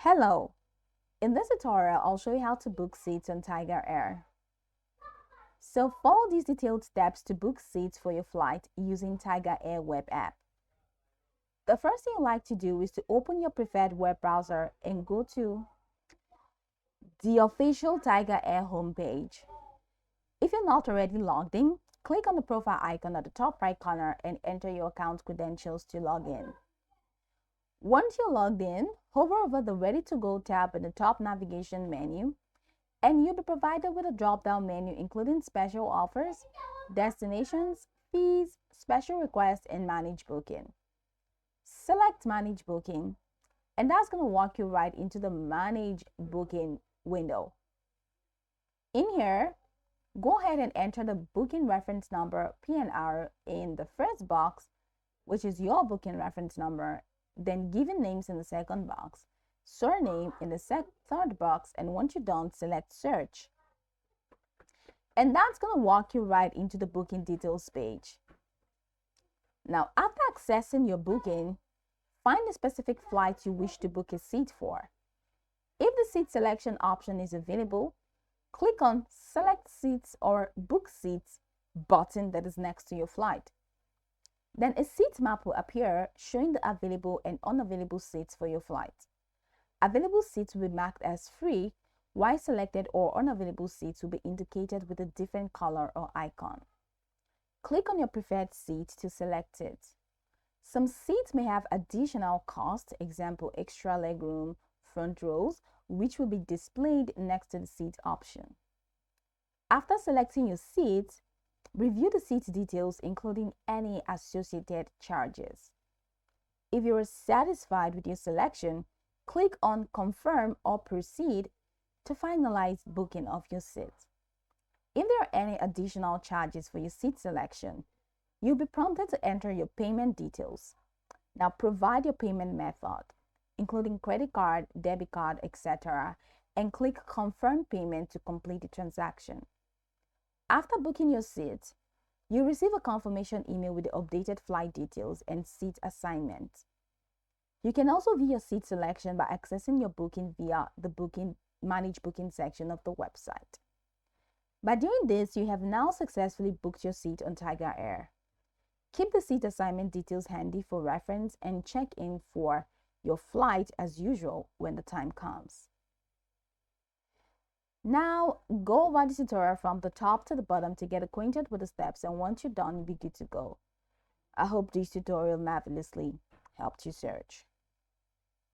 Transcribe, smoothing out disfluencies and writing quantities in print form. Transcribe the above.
Hello! In this tutorial, I'll show you how to book seats on TigerAir. So follow these detailed steps to book seats for your flight using TigerAir web app. The first thing you like to do is to open your preferred web browser and go to the official TigerAir homepage. If you're not already logged in, click on the profile icon at the top right corner and enter your account credentials to log in. Once you're logged in, hover over the Ready to Go tab in the top navigation menu, and you'll be provided with a drop-down menu including special offers, destinations, fees, special requests, and manage booking. Select Manage Booking, and that's going to walk you right into the Manage Booking window. In here, go ahead and enter the booking reference number PNR in the first box, which is your booking reference number, then given names in the second box, surname in the third box, and once you're done, select search. And that's going to walk you right into the booking details page. Now, after accessing your booking, find the specific flight you wish to book a seat for. If the seat selection option is available, click on Select Seats or Book Seats button that is next to your flight. Then a seat map will appear showing the available and unavailable seats for your flight. Available seats will be marked as free, while selected or unavailable seats will be indicated with a different color or icon. Click on your preferred seat to select it. Some seats may have additional cost, example extra legroom, front rows, which will be displayed next to the seat option. After selecting your seat, review the seat details including any associated charges. If you are satisfied with your selection, click on Confirm or Proceed to finalize booking of your seat. If there are any additional charges for your seat selection, you'll be prompted to enter your payment details. Now provide your payment method, including credit card, debit card, etc., and click Confirm Payment to complete the transaction. After booking your seat, you'll receive a confirmation email with the updated flight details and seat assignment. You can also view your seat selection by accessing your booking via the Manage Booking section of the website. By doing this, you have now successfully booked your seat on TigerAir. Keep the seat assignment details handy for reference and check in for your flight as usual when the time comes. Now, go over the tutorial from the top to the bottom to get acquainted with the steps, and once you're done, you'll be good to go. I hope this tutorial marvelously helped you search.